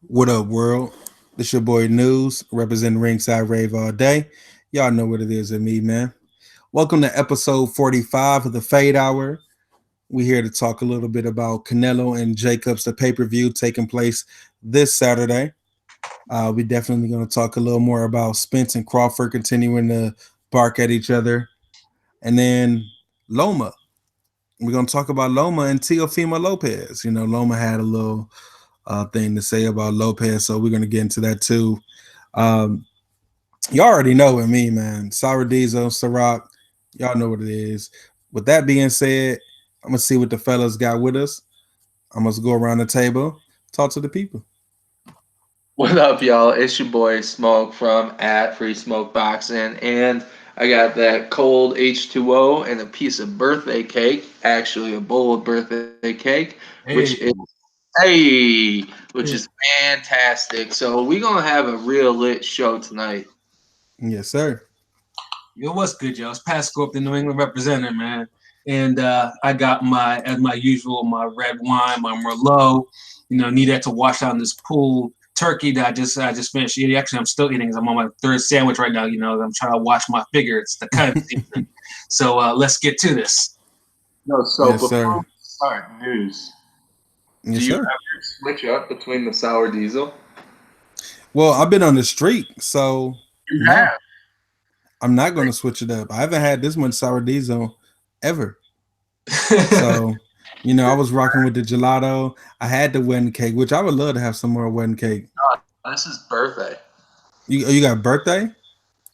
What up, world? This your boy News, representing Ringside Rave all day. Y'all know what it is with me, man. Welcome to episode 45 of the Fade Hour. We here to talk a little bit about Canelo and Jacobs, the pay-per-view taking place this Saturday. We definitely going to talk a little more about Spence and Crawford continuing to bark at each other. And then Loma. We're going to talk about Loma and Teofimo Lopez. You know, Loma had a little thing to say about Lopez, so we're gonna get into that too. Um, you already know with me, man. Sour Diesel, Ciroc, y'all know what it is. With that being said, I'm gonna see what the fellas got with us. I must go around the table, talk to the people. What up, y'all? It's your boy Smoke from at Free Smoke Boxing, and I got that cold H2O and a piece of birthday cake, actually a bowl of birthday cake, which is Hey, hey, which is fantastic. So we're gonna have a real lit show tonight. Yes, sir. yo, what's good, y'all? It's Pascal up the New England representative, man. And I got as my usual, my red wine, my Merlot. Need that to wash out in this pulled turkey that I just finished eating. Actually, I'm still eating 'cause I'm on my third sandwich right now. I'm trying to watch my figure. It's the kind of season. So let's get to this. No, so Yes, before sir. we start news, do Yes, you sir. ever switch up between the sour diesel? Well, I've been on the streak, so You no, have. I'm not gonna switch it up. I haven't had this much sour diesel ever. So, I was rocking with the gelato. I had the wedding cake, which I would love to have some more wedding cake. This is birthday. You got birthday?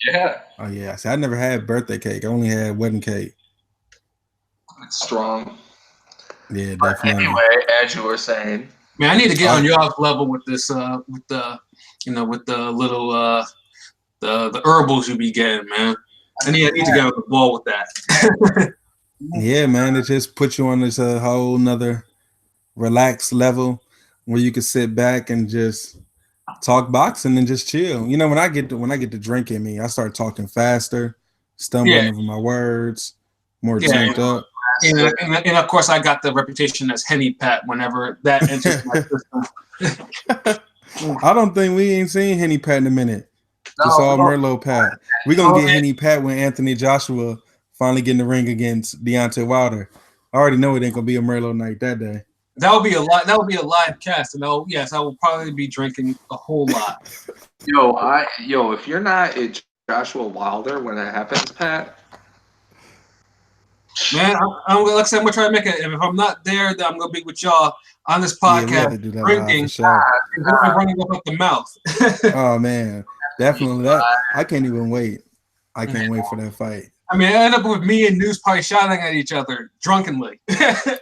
Yeah, Oh yeah. See, I never had birthday cake. I only had wedding cake. it's strong. Yeah, But definitely. anyway, as you were saying. Man, I need to get on Oh y'all's level with this, with the little, the herbals you be getting, man. I need to get on the ball with that. yeah, man. It just puts you on this whole nother relaxed level where you can sit back and just talk boxing and just chill. When I get to drink in me, I start talking faster, Yeah, stumbling over my words, more yeah. turned up. And of course, I got the reputation as Henny Pat whenever that enters my system. I don't think we ain't seen Henny Pat in a minute. Just No, all no. Merlot Pat. We're gonna Oh, get man. Henny Pat when Anthony Joshua finally get in the ring against Deontay Wilder. I already know it ain't gonna be a Merlot night that day. That would be a lot. That would be a live cast, and yes, I will probably be drinking a whole lot. If you're not a Joshua Wilder when that happens, Pat, Man, I'm like I said, I'm gonna try to make it. And if I'm not there, then I'm gonna be with y'all on this Yeah, we have podcast to do that live for drinking sure. and running up the mouth. Oh man, definitely that. I can't even wait. I can't wait for that fight. I mean, I end up with me and News probably shouting at each other drunkenly.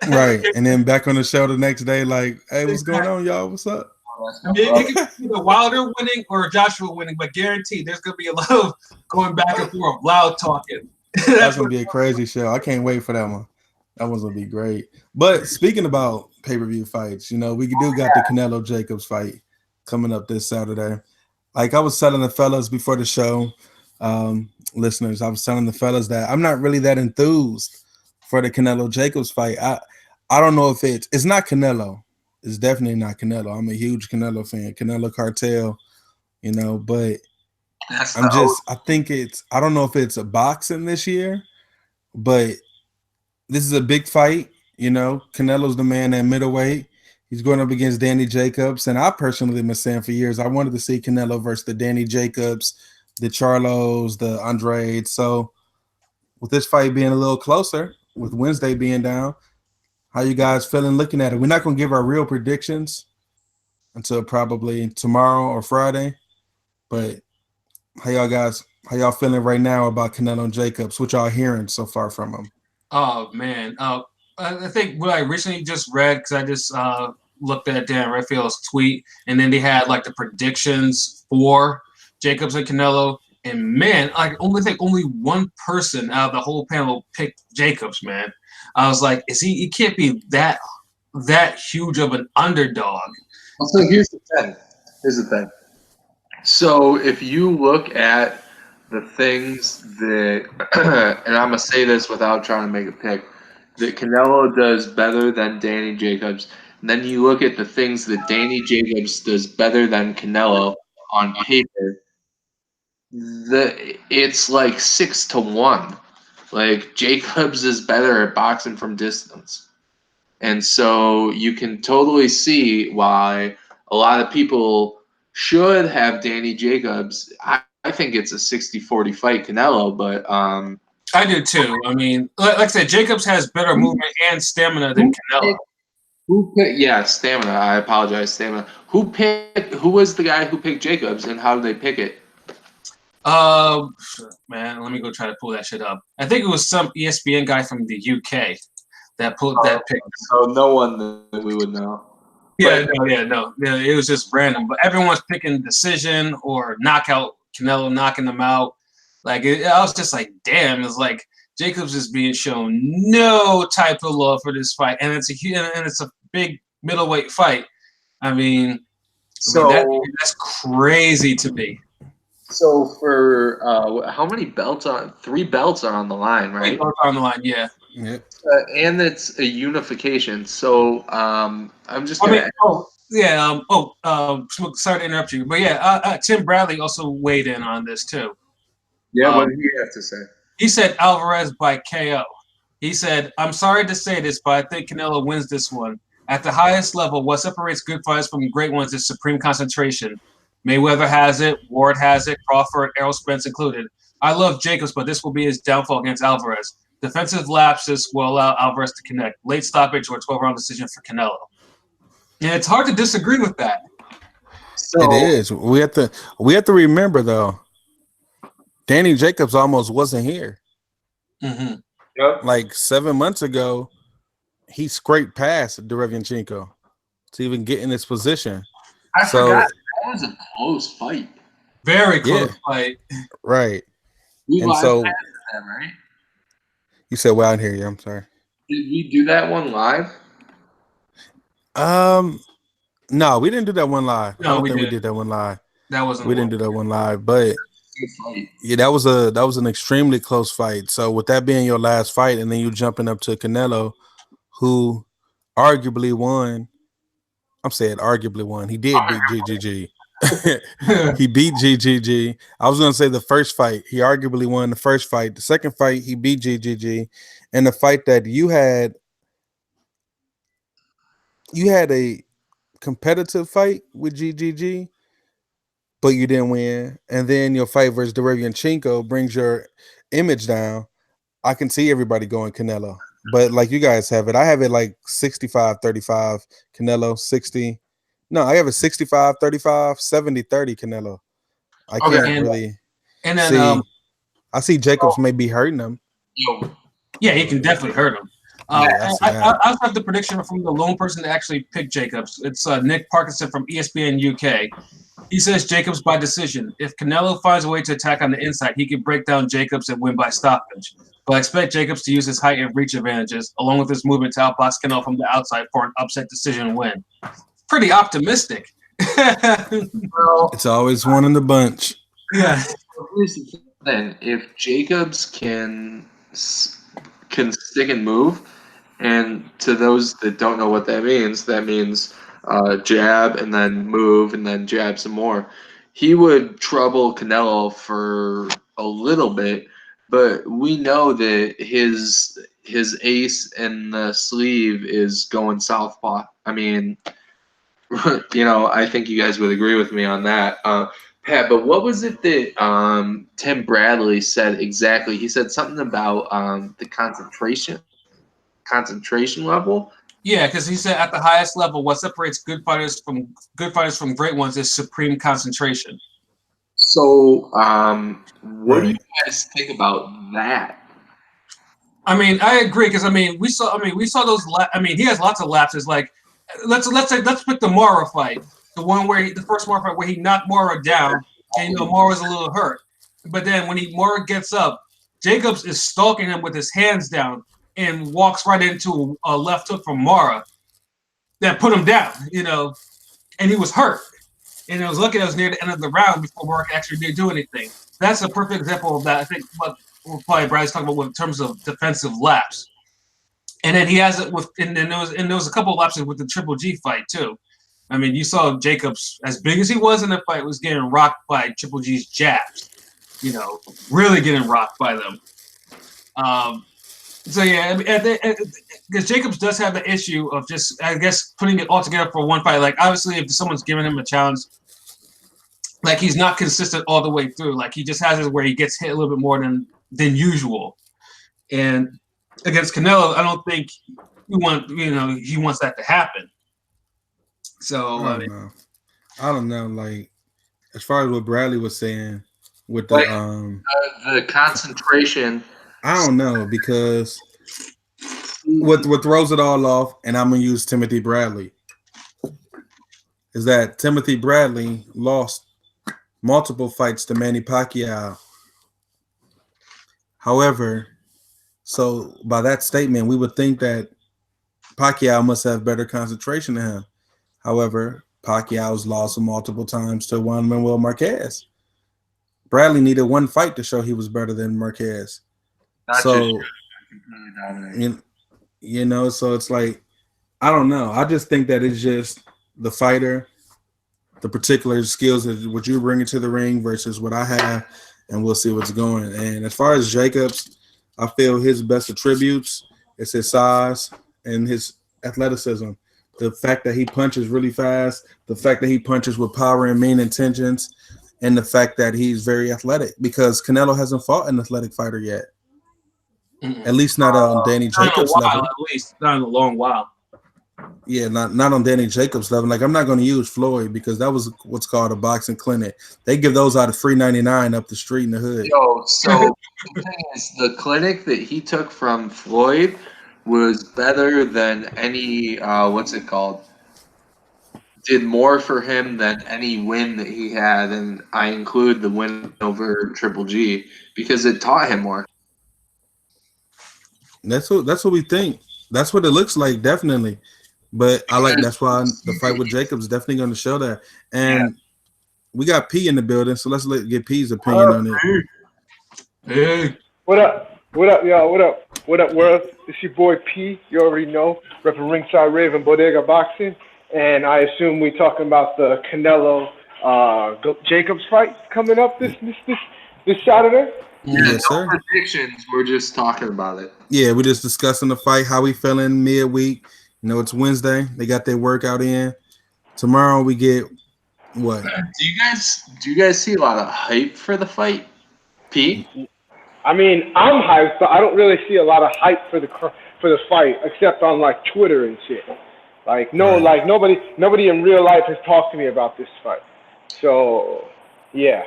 Right, and then back on the show the next day, like, hey, what's going Exactly. on, y'all? What's up? that's I my mean, it brother. could be either Wilder winning or Joshua winning, but guaranteed there's gonna be a lot of going back and forth, loud talking. That's That's gonna what. be a crazy show. I can't wait for that one. That one's gonna be great. But speaking about pay-per-view fights, we do got the Canelo Jacobs fight coming up this Saturday. Like I was telling the fellas before the show, listeners, I was telling the fellas that I'm not really that enthused for the Canelo Jacobs fight. I don't know if it's not Canelo. It's definitely not Canelo. I'm a huge Canelo fan, Canelo cartel, but That's the I'm O. just I think I don't know if it's a boxing this year, but this is a big fight. Canelo's the man at middleweight. He's going up against Danny Jacobs, and I personally have been saying for years I wanted to see Canelo versus the Danny Jacobs, the Charlos, the Andrade. So with this fight being a little closer, with Wednesday being down, how you guys feeling looking at it? We're not going to give our real predictions until probably tomorrow or Friday, but how y'all feeling right now about Canelo and Jacobs? What y'all hearing so far from him? Oh man, I think what I recently just read because I just looked at Dan Redfield's tweet, and then they had like the predictions for Jacobs and Canelo, and man, I only think only one person out of the whole panel picked Jacobs. Man, I was like, is he? He can't be that huge of an underdog. So here's the thing. Here's the thing. So if you look at the things that, and I'm gonna say this without trying to make a pick, that Canelo does better than Danny Jacobs. then you look at the things that Danny Jacobs does better than Canelo on paper, it's like 6-1. Like Jacobs is better at boxing from distance. And so you can totally see why a lot of people should have Danny Jacobs. I think it's a 60-40 fight, Canelo, but I do too. I mean, like I said, Jacobs has better movement and stamina than Canelo. Who picked? Yeah, stamina. I apologize, stamina. Who picked? Who was the guy who picked Jacobs, and how did they pick it? Man, let me go try to pull that shit up. I think it was some ESPN guy from the UK that pulled that pick. So no one that we would know. Yeah, no. Yeah, it was just random. But everyone's picking decision or knockout. Canelo knocking them out. Like I was just like, damn. It's like Jacobs is being shown no type of love for this fight, and it's a big middleweight fight. I mean, that's crazy to me. So for how many belts on? 3 belts are on the line, right? 3 belts on the line, yeah. Yep. And it's a unification. So I'm just gonna. Sorry to interrupt you, but yeah, Tim Bradley also weighed in on this too. Yeah, what did he have to say? He said Alvarez by KO. He said, "I'm sorry to say this, but I think Canelo wins this one. At the highest level, what separates good fighters from great ones is supreme concentration. Mayweather has it, Ward has it, Crawford, Errol Spence included. I love Jacobs, but this will be his downfall against Alvarez. Defensive lapses will allow Alvarez to connect. Late stoppage or 12-round decision for Canelo." And it's hard to disagree with that. It is. We have to remember though. Danny Jacobs almost wasn't here. Mm-hmm. Yep. Like 7 months ago, he scraped past Derevianchenko to even get in this position. I forgot that was a close fight. Very close fight. Right. We and so that, right? You said, "Well, I didn't hear you." I'm sorry. Did we do that one live? No, we didn't do that one live. No, I don't think we did that one live. That wasn't. We didn't do that one live, but yeah, that was an extremely close fight. So with that being your last fight, and then you jumping up to Canelo, who arguably won. I'm saying arguably won. He did beat GGG. He beat GGG. I was going to say the first fight. He arguably won the first fight. The second fight, he beat GGG. And the fight that you had a competitive fight with GGG, but you didn't win. And then your fight versus Derevianchenko brings your image down. I can see everybody going Canelo. But like you guys have it, I have it like 65-35 Canelo, 60. No, I have it 65-35, 70-30 Canelo. I can't really see. I see Jacobs may be hurting him. Yeah, he can definitely hurt him. I also have the prediction from the lone person that actually picked Jacobs. It's Nick Parkinson from ESPN UK. He says Jacobs by decision. If Canelo finds a way to attack on the inside, he can break down Jacobs and win by stoppage. But I expect Jacobs to use his height and reach advantages, along with his movement to outbox Canelo from the outside for an upset decision win. Pretty optimistic. It's always one in the bunch. Yeah. Here's the thing. If Jacobs can stick and move, and to those that don't know what that means jab and then move and then jab some more. He would trouble Canelo for a little bit, but we know that his ace in the sleeve is going southpaw. I mean, I think you guys would agree with me on that. Pat, but what was it that Tim Bradley said exactly? He said something about the concentration level. Yeah, because he said at the highest level, what separates good fighters from great ones is supreme concentration. So, what do you guys think about that? I mean, I agree because we saw those. He has lots of lapses. Like, let's pick the Mora fight, the first Mora fight where he knocked Mora down, and Mora's a little hurt. But then when Mora gets up, Jacobs is stalking him with his hands down and walks right into a left hook from Mora that put him down. And he was hurt. And I was lucky that was near the end of the round before Mora actually didn't do anything. That's a perfect example of that. I think what probably Brad's talking about in terms of defensive lapse. And then he has it with, and then there was a couple of lapses with the Triple G fight too. I mean, you saw Jacobs, as big as he was in the fight, was getting rocked by Triple G's jabs. You know, really getting rocked by them. So yeah, because Jacobs does have the issue of just, I guess, putting it all together for one fight. Like obviously, if someone's giving him a challenge, like he's not consistent all the way through. Like he just has it where he gets hit a little bit more than usual. And against Canelo, I don't think he wants that to happen. So I don't know. Like as far as what Bradley was saying with the concentration. I don't know, because what throws it all off, and I'm gonna use Timothy Bradley, is that Timothy Bradley lost multiple fights to Manny Pacquiao. However, so by that statement, we would think that Pacquiao must have better concentration than him. However, Pacquiao's lost multiple times to Juan Manuel Marquez. Bradley needed one fight to show he was better than Marquez. So, you know, so it's like, I don't know. I just think that it's just the fighter, the particular skills that what you bring into the ring versus what I have, and we'll see what's going. And as far as Jacobs, I feel his best attributes is his size and his athleticism. The fact that he punches really fast, the fact that he punches with power and mean intentions, and the fact that he's very athletic, because Canelo hasn't fought an athletic fighter yet. At least not on Danny Jacobs level. At least not in a long while. Yeah, not on Danny Jacobs level. Like I'm not going to use Floyd because that was what's called a boxing clinic. They give those out at $3.99 up the street in the hood. Yo, so the thing is, the clinic that he took from Floyd was better than any what's it called? Did more for him than any win that he had, and I include the win over Triple G because it taught him more. That's what we think. That's what it looks like, definitely. But that's why the fight with Jacobs is definitely going to show that. And we got P in the building, so let's get P's opinion on it. Hey, what up, y'all? What up, world? It's your boy P. You already know, repping Ringside Rave and Bodega Boxing, and I assume we talking about the Canelo Jacobs fight coming up this Saturday. Yes, sir. No predictions. We're just talking about it. Yeah, we're just discussing the fight, how we feeling midweek. You know, it's Wednesday. They got their workout in. Tomorrow we get what? Do you guys see a lot of hype for the fight, P? I mean, I'm hyped, but I don't really see a lot of hype for the fight, except on like Twitter and shit. Like nobody in real life has talked to me about this fight. So yeah.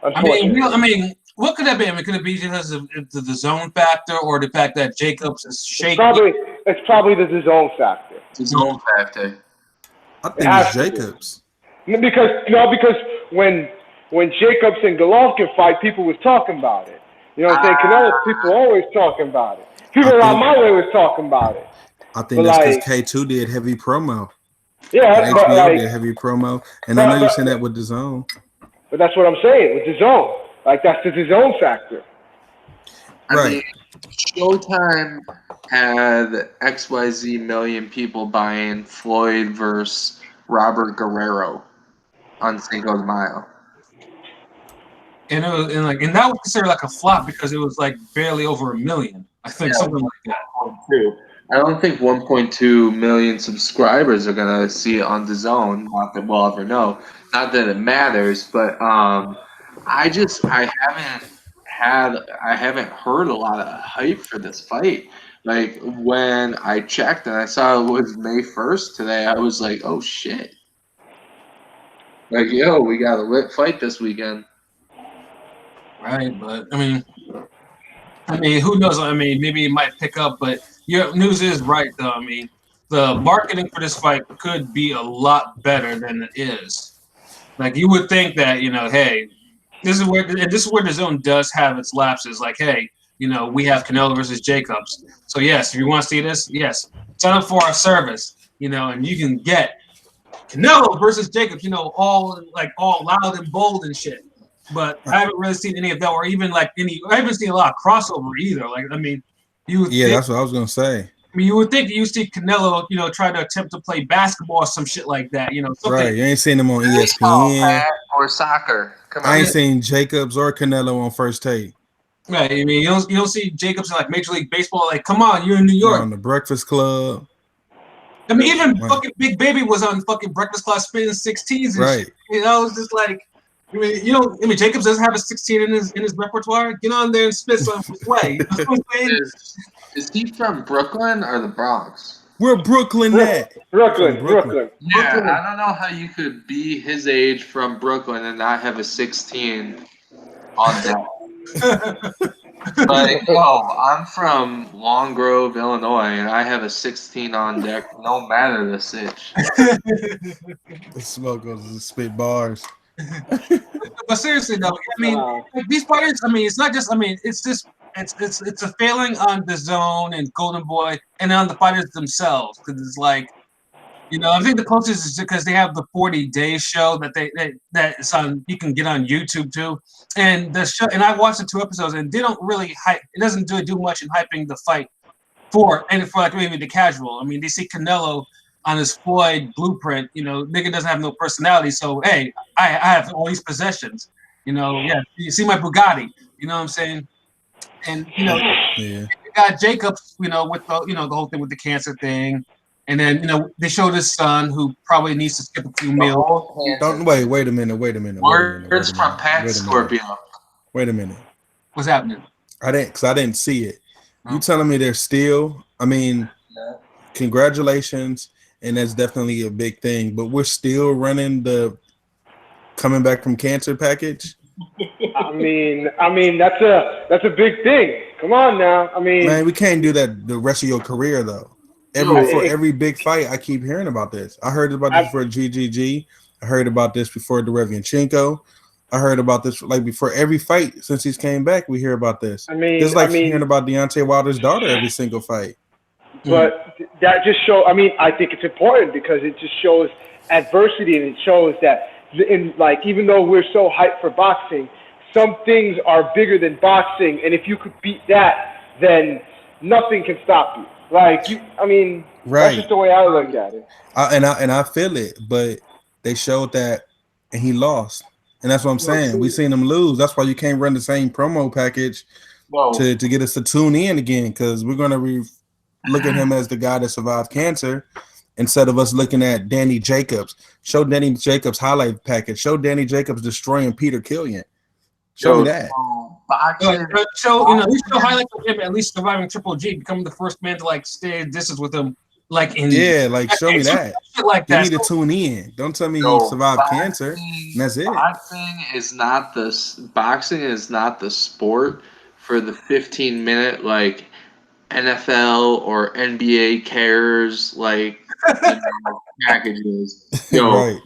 I mean, what could that be? I mean, could it be because of the zone factor, or the fact that Jacobs is shaky? It's probably the zone factor. The zone factor. I think it's Jacobs. Because when Jacobs and Golovkin fight, people was talking about it. You know what I'm saying? Canelo, people always talking about it. People around my way was talking about it. I think that's because K2 did heavy promo. Yeah, and HBO did heavy promo, and I know you're saying that with the zone. But that's what I'm saying with the zone. Like that's the zone factor. Right. I mean, Showtime had XYZ million people buying Floyd versus Robert Guerrero on Cinco de Mayo. And that was considered like a flop because it was like barely over 1 million. I think something like that. I don't think 1.2 million subscribers are gonna see it on DAZN. Not that we'll ever know. Not that it matters, but I haven't heard a lot of hype for this fight. Like when I checked and I saw it was May 1st today, I was like, oh shit. Like, yo, we got a lit fight this weekend. Right, but I mean, who knows? I mean, maybe it might pick up, but your news is right, though. I mean, the marketing for this fight could be a lot better than it is. Like, you would think that, hey, this is where the zone does have its lapses. Like, hey, we have Canelo versus Jacobs. So yes, if you want to see this, yes, sign up for our service. And you can get Canelo versus Jacobs. All loud and bold and shit. But I haven't really seen any of that, or even I haven't seen a lot of crossover either. Like, I mean, That's what I was gonna say. I mean, you would think you see Canelo, try to attempt to play basketball or some shit like that, something. Right, you ain't seen him on Baseball, ESPN Pat, or soccer. Come I on. ain't seen Jacobs or Canelo on First Take. Right. I mean, you don't see Jacobs in like Major League Baseball. Like, come on, you're in New You're York. on the Breakfast Club. I mean, even fucking Big Baby was on fucking Breakfast Club spinning 16s and shit. It's just like, I mean, Jacobs doesn't have a 16 in his repertoire. Get on there and spit some way. You know what I'm saying? Is he from Brooklyn or the Bronx? Where Brooklyn at? Brooklyn. Yeah, I don't know how you could be his age from Brooklyn and not have a 16 on deck. Like, I'm from Long Grove, Illinois, and I have a 16 on deck, no matter the sitch. The smoke goes to spit bars. But seriously though, I mean, like, these fighters. I mean, it's not just. I mean, it's just. It's a failing on the Zone and Golden Boy and on the fighters themselves, because it's like, I think the closest is because they have the 40 Days show that is on. You can get on YouTube too, and the show. And I watched the 2 episodes, and they don't really hype. It doesn't really do much in hyping the fight for like maybe the casual. I mean, they see Canelo on his Floyd blueprint. Nigga doesn't have no personality, so hey, I have all these possessions. Yeah, you see my Bugatti. You know what I'm saying? And you got Jacobs, with the the whole thing with the cancer thing, and then they showed his son who probably needs to skip a few meals. Wait a minute. Words from Pat Scorpio. Wait a minute. What's happening? I didn't see it. You telling me they're still? I mean, congratulations, and that's definitely a big thing. But we're still running the coming back from cancer package. I mean that's a big thing. Come on now. I mean, man, we can't do that the rest of your career though. For every big fight, I keep hearing about this. I heard about this before GGG. I heard about this before Derevianchenko. I heard about this like before every fight since he's came back. We hear about this. It's like hearing about Deontay Wilder's daughter every single fight. But that just shows. I mean, I think it's important because it just shows adversity, and it shows that even though we're so hyped for boxing, some things are bigger than boxing, and if you could beat that, then nothing can stop you. That's just the way I look at it. And I feel it, but they showed that, and he lost, and that's what I'm saying. We seen him lose. That's why you can't run the same promo package to get us to tune in again, because we're gonna look at him as the guy that survived cancer, instead of us looking at Danny Jacobs. Show Danny Jacobs highlight package. Show Danny Jacobs destroying Peter Killian. Show me that. Show highlights of him at least surviving Triple G, becoming the first man to like stay in distance with him. Show me that. Like that. You need to tune in. Don't tell me he survived cancer. And that's it. Boxing is not the sport for the 15-minute like NFL or NBA cares packages. You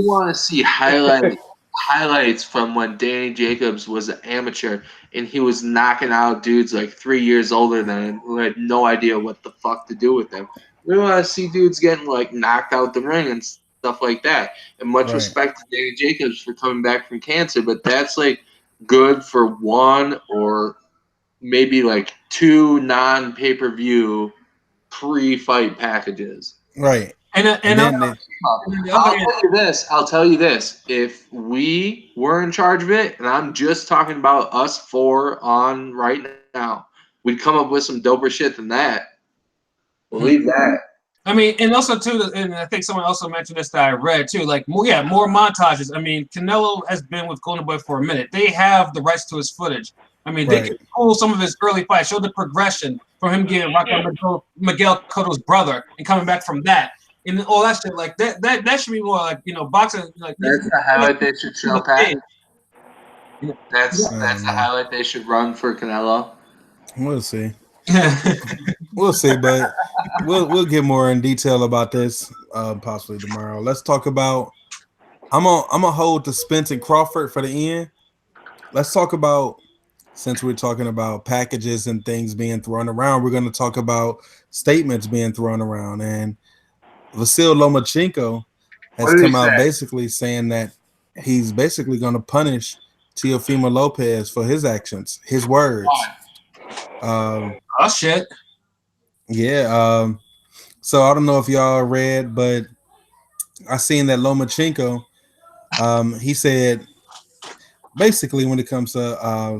want to see highlights from when Danny Jacobs was an amateur and he was knocking out dudes like 3 years older than him who had no idea what the fuck to do with them. We want to see dudes getting like knocked out the ring and stuff like that. And much respect to Danny Jacobs for coming back from cancer, but that's like good for one or maybe like 2 non-pay-per-view pre-fight packages. Right. I'll tell you this. If we were in charge of it, and I'm just talking about us 4 on right now, we'd come up with some doper shit than that. Believe that. I mean, and also too, and I think someone also mentioned this that I read too. Like, more montages. I mean, Canelo has been with Golden Boy for a minute. They have the rights to his footage. I mean, they can pull some of his early fights, show the progression from him getting rocked by Miguel Cotto's brother and coming back from that, and all that shit. Like that should be more like boxing. Like that's the highlight they should show, Pat. That's the highlight they should run for Canelo. We'll see. We'll see, but we'll get more in detail about this possibly tomorrow. Let's talk about. I'm gonna hold the Spence and Crawford for the end. Let's talk about. Since we're talking about packages and things being thrown around, we're going to talk about statements being thrown around. And Vasil Lomachenko has come out basically saying that he's basically going to punish Teofimo Lopez for his actions, his words. Oh shit. Yeah. So I don't know if y'all read, but I seen that Lomachenko. He said basically when it comes to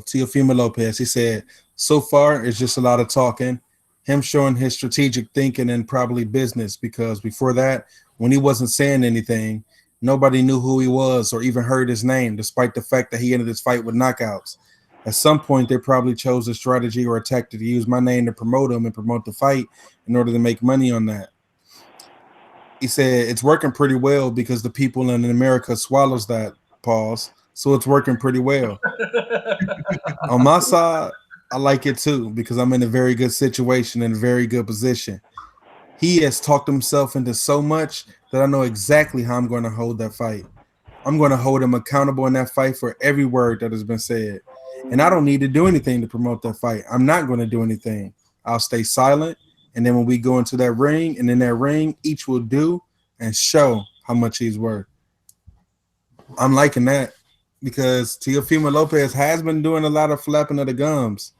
Teofimo Lopez, he said so far it's just a lot of talking, him showing his strategic thinking and probably business because before that, when he wasn't saying anything, nobody knew who he was or even heard his name, despite the fact that he ended his fight with knockouts. At some point, they probably chose a strategy or a tactic to use my name to promote him and promote the fight in order to make money on that. He said it's working pretty well because the people in America swallows that pause, so it's working pretty well. On my side, I like it too because I'm in a very good situation and a very good position. He has talked himself into so much that I know exactly how I'm going to hold that fight. I'm going to hold him accountable in that fight for every word that has been said. And I don't need to do anything to promote that fight. I'm not going to do anything. I'll stay silent. And then when we go into that ring, and in that ring, each will do and show how much he's worth. I'm liking that because Teofimo Lopez has been doing a lot of flapping of the gums.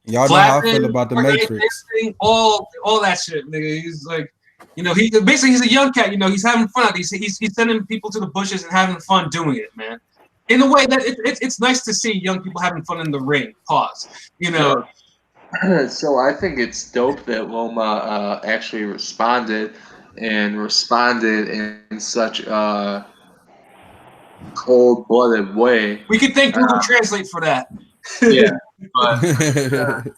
Y'all know how I feel Flapping, about the Matrix. all that shit, nigga. He's like, he basically he's a young cat. He's having fun. He's sending people to the bushes and having fun doing it, man. In a way that it's nice to see young people having fun in the ring. Pause. So I think it's dope that Loma actually responded in such a cold-blooded way. We could thank Google Translate for that. Yeah, but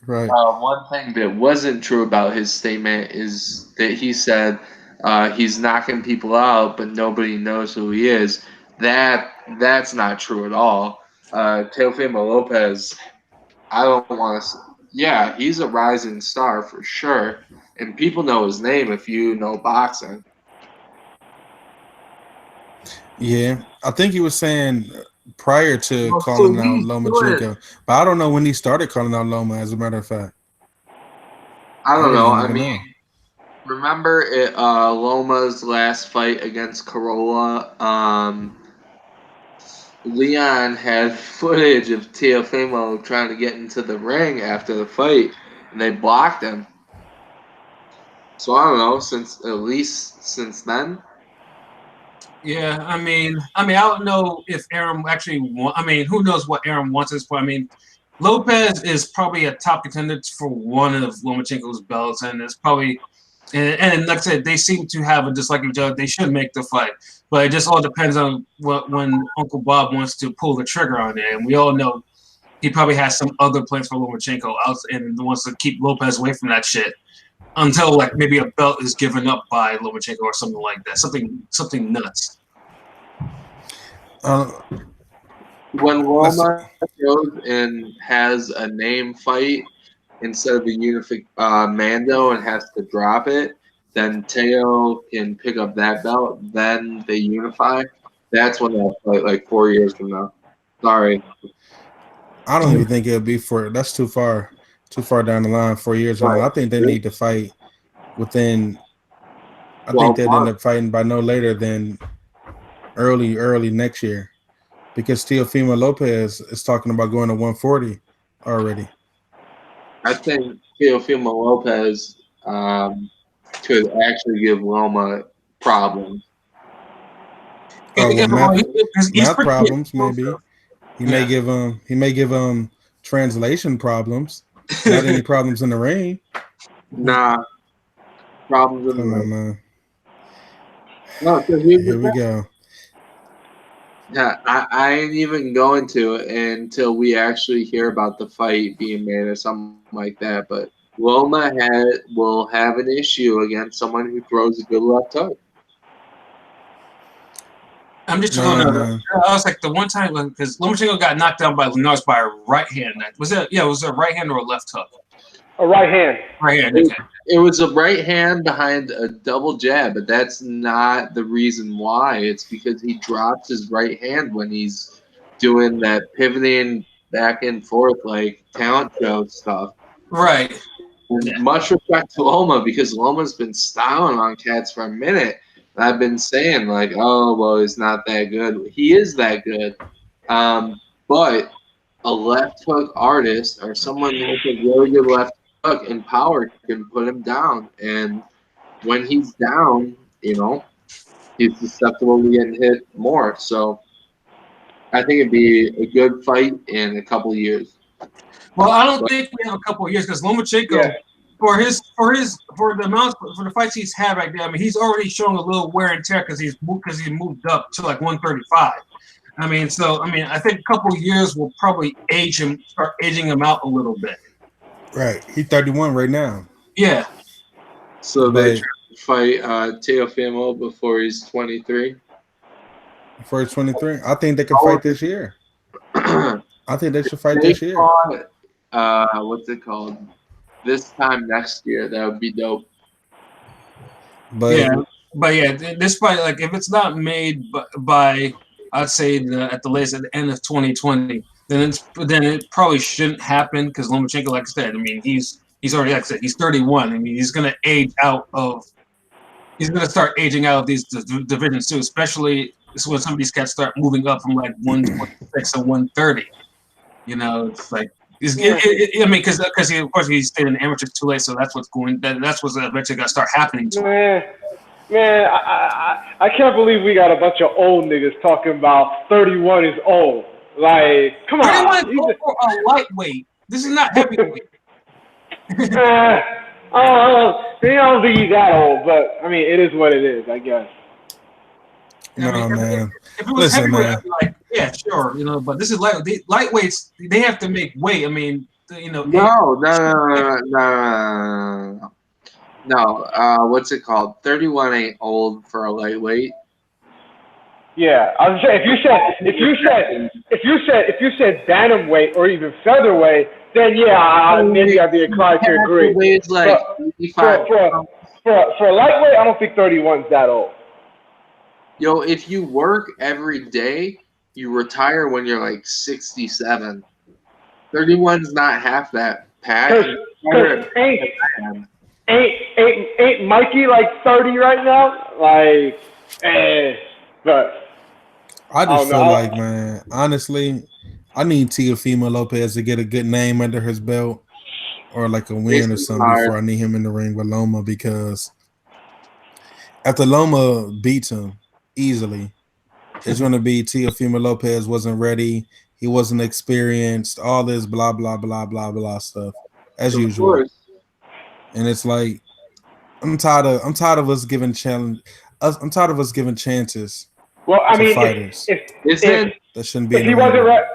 Right. one thing that wasn't true about his statement is that he said he's knocking people out, but nobody knows who he is. That's not true at all. Teofimo Lopez, I don't want to. Yeah, he's a rising star for sure, and people know his name if you know boxing. Yeah, I think he was saying prior to Well, so calling out he's doing. Lomachenko, but I don't know when he started calling out Loma. As a matter of fact, I I don't really know. don't I even mean, know. remember Loma's last fight against Corolla? Leon had footage of Teofimo trying to get into the ring after the fight, and they blocked him. So I don't know. Since then, Yeah, I don't know if Aaron actually who knows what Aaron wants at this point. Lopez is probably a top contender for one of Lomachenko's belts, and it's probably and like I said, they seem to have a dislike of each other. They should make the fight, but it just all depends on when Uncle Bob wants to pull the trigger on it. And we all know he probably has some other plans for Lomachenko out and wants to keep Lopez away from that shit until like maybe a belt is given up by Lomachenko or something like that. Something nuts. Uh, when let's see. Loma goes and has a name fight instead of a Mando and has to drop it, then Teo can pick up that belt. Then they unify. That's when they'll fight like 4 years from now. Sorry. I don't even think it'll be for that's too far down the line. 4 years from Right. now, I think they need to fight within. I think 12 they'd end months. up fighting by no later than early next year because Teofimo Lopez is talking about going to 140 already. I think Teofimo Lopez could actually give Loma problems. Oh well, He's math pretty problems maybe. He may give translation problems. Not any problems in the ring. Nah, problems in the Come on, ring. man. No, so here's the Here we thing. go. Yeah, I ain't even going to until we actually hear about the fight being made or something like that. But will have an issue against someone who throws a good left hook. I'm just No, going to. man. I was like the one time because Lomachenko got knocked down by Linares by a right hand. Was it? Yeah, was it a right hand or a left hook? A right hand. Right hand. It, it was a right hand behind a double jab, but that's not the reason why. It's because he drops his right hand when he's doing that pivoting back and forth like talent show stuff. Right. And much respect to Loma because Loma's been styling on cats for a minute. And I've been saying like, oh well, he's not that good. He is that good, but a left hook artist or someone with a really good left and power can put him down. And when he's down, he's susceptible to getting hit more. So I think it'd be a good fight in a couple of years. Well, I don't think we have a couple of years because Lomachenko, for the fights he's had right now, I mean, he's already shown a little wear and tear because he moved up to like 135. I think a couple of years will probably start aging him out a little bit. Right, he's 31 right now. Yeah. So they try to fight Teofimo before he's 23. Before he's 23, I think they can fight this year. I think they should fight this year. What's it called? This time next year, that would be dope. But this fight, like if it's not made by I'd say at the latest at the end of 2020, then it probably shouldn't happen because Lomachenko, like I said, I mean he's already, like I said, he's 31. I mean he's gonna start aging out of these divisions too, especially when some of these cats start moving up from like 126 to 130. It's like because of course he stayed in the amateurs too late, so that's what's eventually gonna start happening to him. Man, I can't believe we got a bunch of old niggas talking about 31 is old. Like, come on. 31 is old for a lightweight. This is not heavyweight. I don't think he's that old, but I mean, it is what it is, I guess. Man. If it was heavyweight, I'd be like, yeah, sure, but this is lightweight. Lightweights, they have to make weight. I mean, No. What's it called? 31 ain't old for a lightweight. Yeah, I was saying if you said bantamweight or even featherweight, then yeah, maybe I'd be inclined to agree. Like for a lightweight, I don't think 31's that old. Yo, if you work every day, you retire when you're like 67. 31's not half that, Pat. Ain't Mikey like 30 right now? Like, but I just feel like, man, honestly, I need Teofimo Lopez to get a good name under his belt or like a win or something before I need him in the ring with Loma, because after Loma beats him easily, it's going to be Teofimo Lopez wasn't ready. He wasn't experienced, all this blah, blah, blah, blah, blah stuff as usual. Course. And it's like, I'm tired of us giving chances. Well, I mean, fighters. That shouldn't be. If he wasn't ready,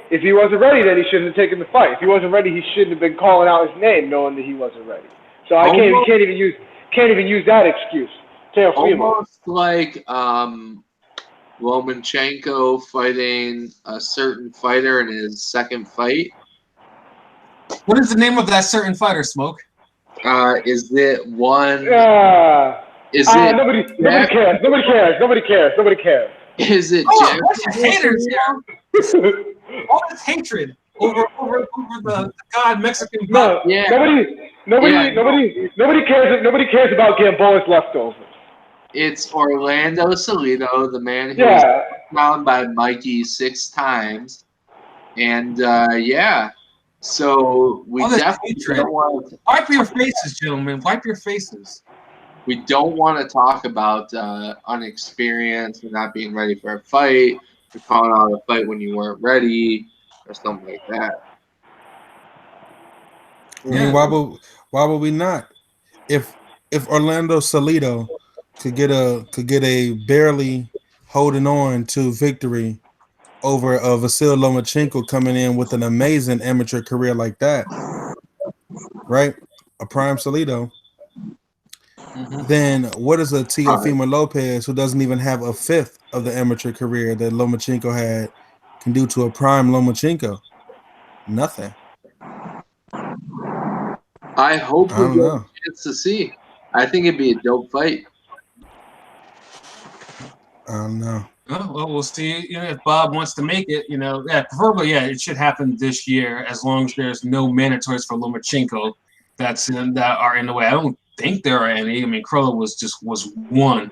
if he wasn't ready, then he shouldn't have taken the fight. If he wasn't ready, he shouldn't have been calling out his name, knowing that he wasn't ready. So I can't even use that excuse. Almost like Lomachenko fighting a certain fighter in his second fight. What is the name of that certain fighter, Smoke? Is it one? Nobody cares. Nobody cares. Is it? Oh, bunch of haters here. All this hatred over the god Mexican. No, yeah. Nobody cares. Nobody cares about getting bonus leftovers. It's Orlando Salido, the man who was found by Mikey 6 times, and So we definitely don't want to wipe your faces, gentlemen. Wipe your faces. We don't want to talk about unexperienced or not being ready for a fight, or calling out a fight when you weren't ready, or something like that. I mean, why would we not? If Orlando Salido could get a barely holding on to victory over a Vasil Lomachenko coming in with an amazing amateur career like that, right? A prime Salido. Then what is a Teofimo Lopez who doesn't even have a fifth of the amateur career that Lomachenko had can do to a prime Lomachenko? Nothing. I hope we get a chance to see. I think it'd be a dope fight. I don't know. Oh, well, we'll see. If Bob wants to make it, preferably, it should happen this year as long as there's no mandatories for Lomachenko that are in the way. I don't think there are any. I mean, Crow was one.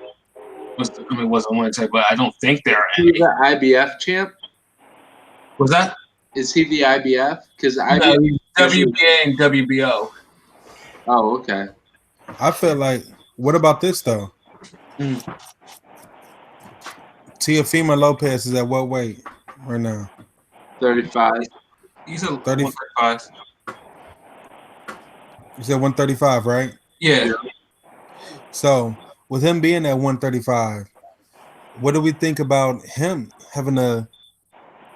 Wasn't one type, but I don't think there are any. Is he the IBF champ? Was that? Is he the IBF? Because WBA and WBO. Oh, okay. I feel like. What about this though? Teofimo Lopez is at what weight right now? 35. He's a 30. 135. You said 135, right? Yeah. So with him being at 135, what do we think about him having to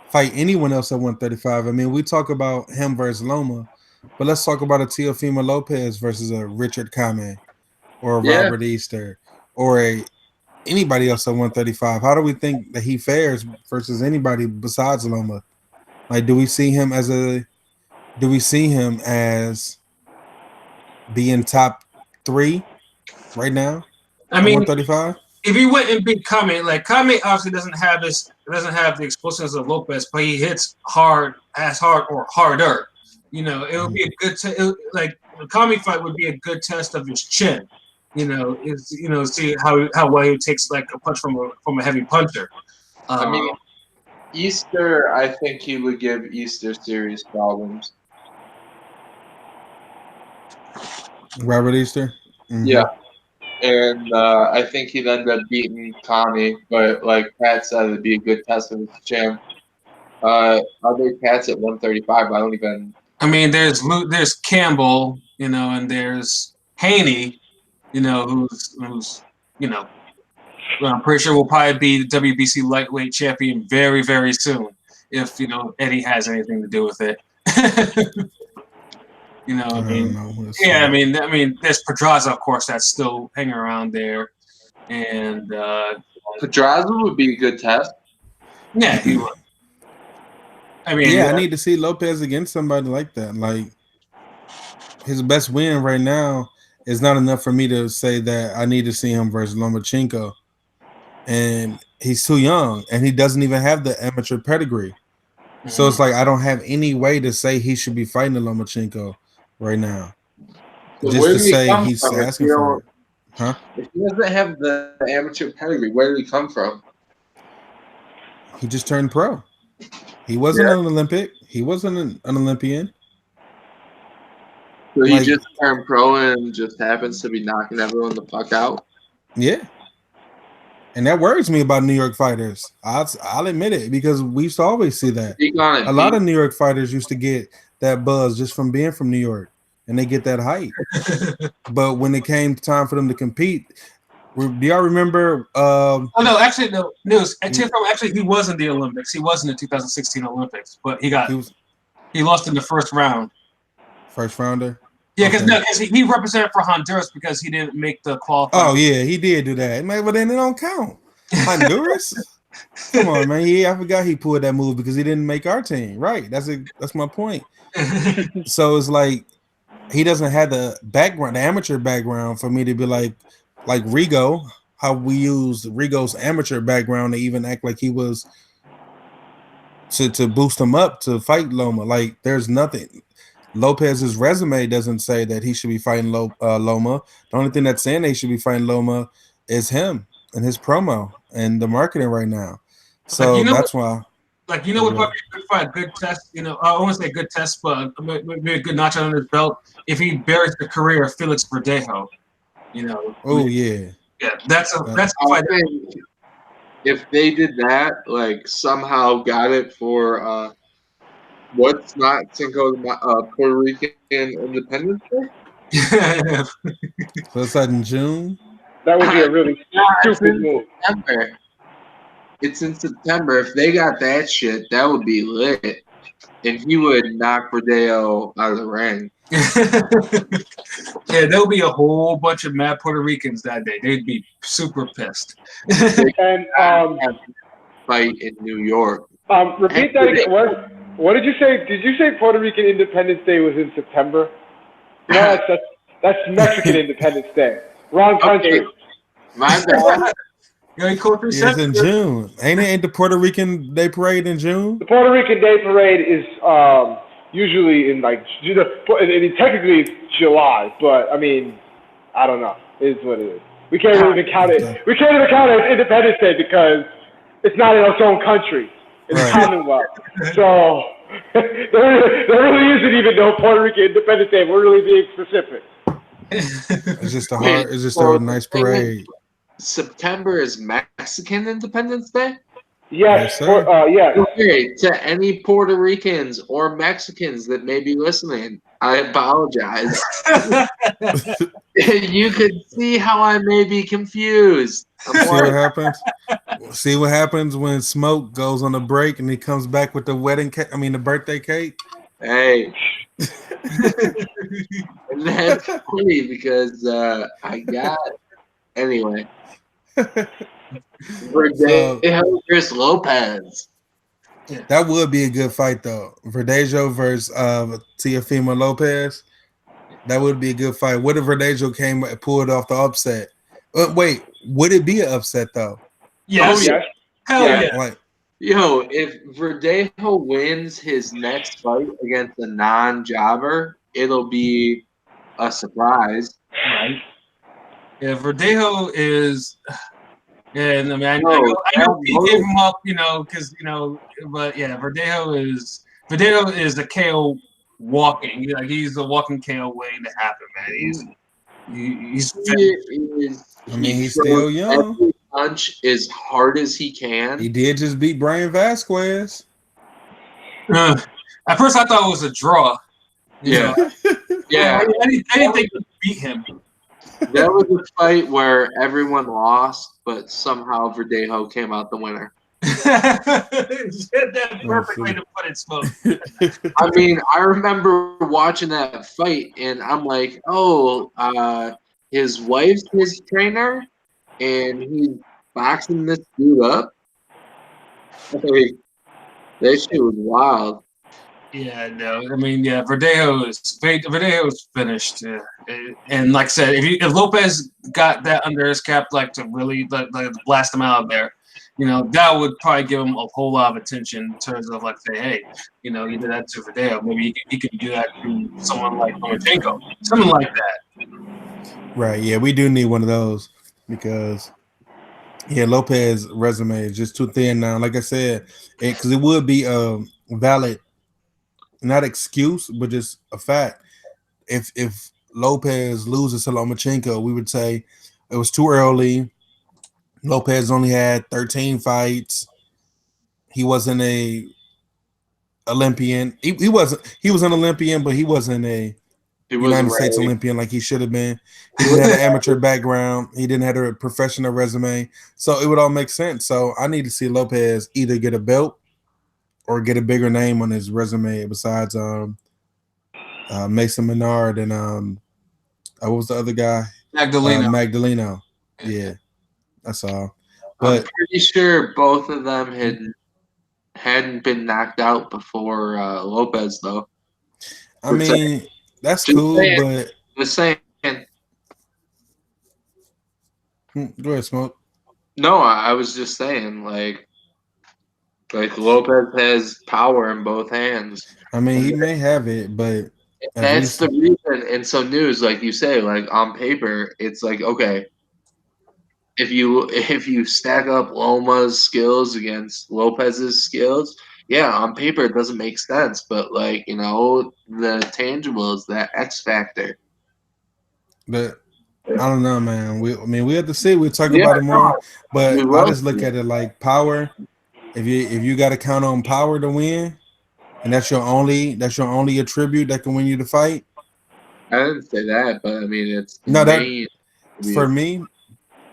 fight anyone else at 135? I mean, we talk about him versus Loma, but let's talk about a Teofimo Lopez versus a Richard Kame or a Yeah. Robert Easter or a anybody else at 135. How do we think that he fares versus anybody besides Loma? Like, do we see him as being top 3 right now I at mean, 135? if he went and beat Kame, like Kame obviously doesn't have the explosiveness of Lopez, but he hits hard or harder. You know, it would be a good like the Kame fight would be a good test of his chin. You know, see how well he takes like a punch from a heavy puncher. I mean, Easter, I think he would give Easter serious problems. Robert Easter? Mm-hmm. Yeah. And I think he'd end up beating Kami, but like Pat said, it'd be a good test of his chin. Other cats at 135, I don't even. I mean, there's Campbell, you know, and there's Haney, you know, who's you know, I'm pretty sure will probably be the WBC lightweight champion very, very soon if you know Eddie has anything to do with it. You know, I mean, I mean, there's Pedraza, of course, that's still hanging around there, and Pedraza would be a good test. Yeah, he would. I mean, yeah, I need to see Lopez against somebody like that. Like his best win right now is not enough for me to say that I need to see him versus Lomachenko. And he's too young, and he doesn't even have the amateur pedigree. So it's like I don't have any way to say he should be fighting the Lomachenko right now. So just to say he's asking for it. Huh? If he doesn't have the amateur pedigree, where did he come from? He just turned pro. He wasn't an Olympic. He wasn't an Olympian. So he just turned pro and just happens to be knocking everyone the fuck out? Yeah. And that worries me about New York fighters. I'll admit it, because we used to always see that. A lot of New York fighters used to get that buzz just from being from New York, and they get that hype. But when it came time for them to compete, do y'all remember? Oh no, actually no news. Actually, he was in the Olympics. He was in the 2016 Olympics, but he lost in the first round. First rounder. Yeah, because he represented for Honduras because he didn't make the qualifying. Oh yeah, he did do that. Man, but then it don't count. Honduras. Come on, man. Yeah, I forgot he pulled that move because he didn't make our team. Right. That's my point. So it's like he doesn't have the background, the amateur background, for me to be like Rigo, how we used Rigo's amateur background to even act like he was to boost him up to fight Loma. Like there's nothing. Lopez's resume doesn't say that he should be fighting Loma. The only thing that's saying they should be fighting Loma is him and his promo and the marketing right now. So that's why. Like, you know what probably could fight a good test, you know, I won't say a good test, but maybe a good notch on his belt if he buries the career of Felix Verdejo, you know. Oh, yeah. Yeah, that's a fight. If they did that, like somehow got it for what's not Cinco Puerto Rican Independence Day? So it's like in June? That would be a really stupid move. September. It's in September. If they got that shit, that would be lit. And he would knock Verdeo out of the ring. Yeah, there'll be a whole bunch of mad Puerto Ricans that day. They'd be super pissed. And fight in New York. Repeat that again. What did you say? Did you say Puerto Rican Independence Day was in September? No, that's Mexican Independence Day. Wrong country. Okay. My bad. It's in June. Ain't the Puerto Rican Day Parade in June? The Puerto Rican Day Parade is usually in like technically it's July, but I mean, I don't know. It is what it is. We can't even count it. We can't even count it as Independence Day because it's not in its own country. It's Commonwealth. So there really isn't even no Puerto Rican Independence Day. We're really being specific. It's just a Wait, hard. It's just so a the nice thing is, parade. September is Mexican Independence Day? Yes, Yes, sir. yes. Okay, to any Puerto Ricans or Mexicans that may be listening, I apologize. You could see how I may be confused. I'm See what like, happens. See what happens when Smoke goes on a break and he comes back with the wedding cake. I mean, the birthday cake. hey, and that's funny because I got anyway. So Verdejo versus Lopez. that would be a good fight, though. Verdejo versus Teofimo Lopez. That would be a good fight. What if Verdejo came and pulled off the upset? Wait, would it be an upset though? Oh Yes. yeah, Yes. Hell Yeah. yeah. Like, yo, if Verdejo wins his next fight against a non-jobber, it'll be a surprise. Right. Yeah, Verdejo is. And I mean, I No, know, Pete gave him up, because but yeah, Verdejo is the KO walking. Like he's the walking KO waiting to happen, man. He's I mean, he's throws still young. every punch as hard as he He can. did just beat Brian Vasquez. At first, I thought it was a draw. Yeah, yeah. I didn't think he beat him. That was a fight where everyone lost, but somehow Verdejo came out the winner. That perfect way to put it, Smoke. I mean, I remember watching that fight, and I'm like, oh, his wife's his trainer, and he's boxing this dude up. Like, that shit was wild. Yeah, no, I mean, yeah, Verdejo is finished, and like I said, if Lopez got that under his cap, like to really like blast him out of there, that would probably give him a whole lot of attention in terms of like say, hey, you did that to Verdejo, maybe he could do that to someone like Lomachenko, something like that. Right. Yeah, we do need one of those because Lopez resume is just too thin now. Like I said, because it would be a valid, not excuse, but just a fact. If Lopez loses to Lomachenko, we would say it was too early. Lopez only had 13 fights. He wasn't a Olympian. He wasn't. He was an Olympian, but he wasn't a He wasn't United States ready. Olympian like he should have been. He didn't have an amateur background. He didn't have a professional resume. So it would all make sense. So I need to see Lopez either get a belt or get a bigger name on his resume besides Mason Menard and what was the other guy? Magdaleno. Yeah, that's all. I'm But pretty sure both of them hadn't been knocked out before Lopez, though. I mean, that's Just cool. saying. But Just saying. Go ahead, Smoke. No, I was just saying, like Lopez has power in both hands. I mean, he may have it, but That's the reason. And so news, like you say, like on paper, it's like okay, if you stack up Loma's skills against Lopez's skills, yeah, on paper it doesn't make sense. But like the tangibles, that X factor. But I don't know, man. We have to see. We'll talk Yeah, about it more. But we I will. just look at it like power. If you got to count on power to win, and that's your only attribute that can win you the fight. I didn't say that, but I mean it's No, that main. for me,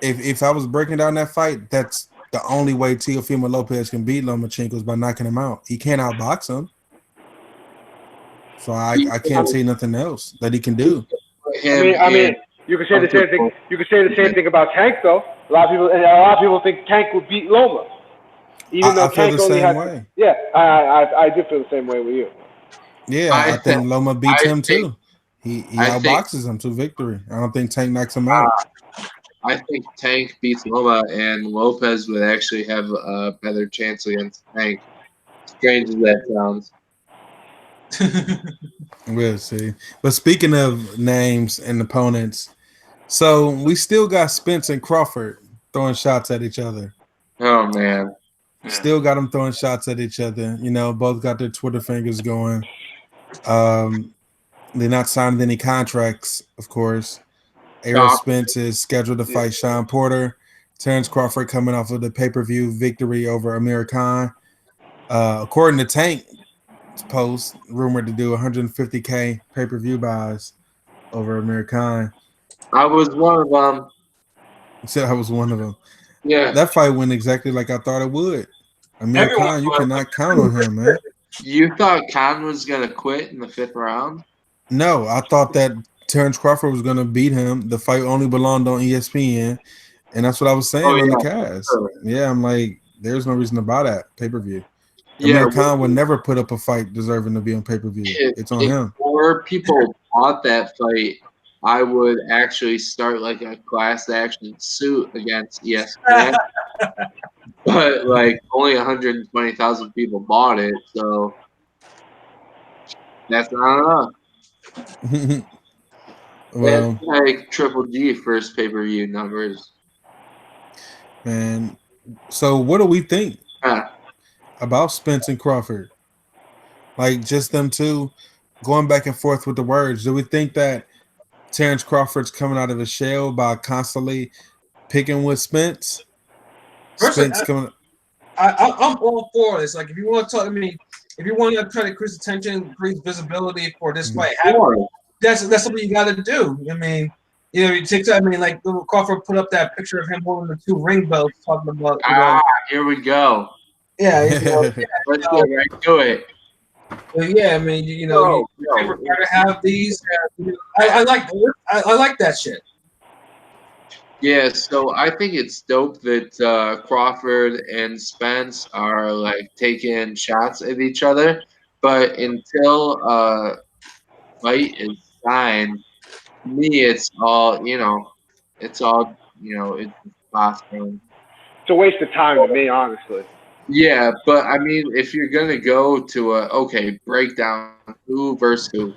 if I was breaking down that fight, that's the only way Teofimo Lopez can beat Lomachenko is by knocking him out. He can't outbox him. So I can't see nothing else that he can do. I mean, you could say the same thing. You could say the same thing about Tank, though. A lot of people think Tank would beat Loma, even though I feel Tank the only same had. way. Yeah, I do feel the same way with you. Yeah, I think Loma beats him too. He outboxes him to victory. I don't think Tank knocks him out. I think Tank beats Loma, and Lopez would actually have a better chance against Tank. Strange as that sounds. We'll see. But speaking of names and opponents, so we still got Spence and Crawford throwing shots at each other. Oh man. Still got them throwing shots at each other. Both got their Twitter fingers going. They're not signing any contracts, of course. Errol Spence is scheduled to fight Sean Porter. Terrence Crawford coming off of the pay-per-view victory over Amir Khan. According to Tank's post, rumored to do 150K pay-per-view buys over Amir Khan. I was one of them. He said I was one of them. Yeah. That fight went exactly like I thought it would. Amir Khan, you cannot count on him, man. You thought Khan was gonna quit in the 5th round? No, I thought that Terrence Crawford was going to beat him. The fight only belonged on ESPN, and that's what I was saying on the cast. Sure. Yeah, I'm like, there's no reason to buy that pay-per-view. Amir Khan would never put up a fight deserving to be on pay-per-view. It's on him. Before people bought that fight, I would actually start like a class action suit against ESPN. But like only 120,000 people bought it, so that's not enough. Well, that's like Triple G first pay-per-view numbers. Man, so what do we think about Spence and Crawford? Like just them two going back and forth with the words. Do we think that Terrence Crawford's coming out of his shell by constantly picking with Spence? Spence coming. I'm all for this. Like, if you want to talk to me, if you want to try to increase attention, increase visibility for this fight, that's something you got to do. I mean, you know, you take. I mean, like Crawford put up that picture of him holding the 2 ring belts, talking about. Here we go. Yeah, let's get right to it. Well, yeah, I mean, you prefer to have these. I like that shit. Yeah, so I think it's dope that Crawford and Spence are like taking shots at each other, but until fight is signed, to me it's all it's possible. It's a waste of time to me, honestly. Yeah, but I mean, if you're gonna go to break down who versus who,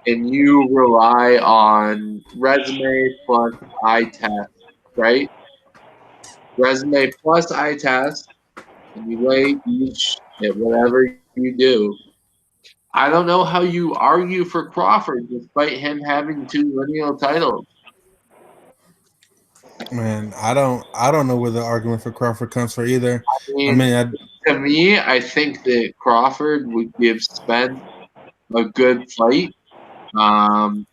and you rely on resume plus eye test, right? Resume plus eye test, and you weigh each at whatever you do. I don't know how you argue for Crawford despite him having 2 lineal titles. Man, I don't know where the argument for Crawford comes from either. To me, I think that Crawford would give Spence a good fight for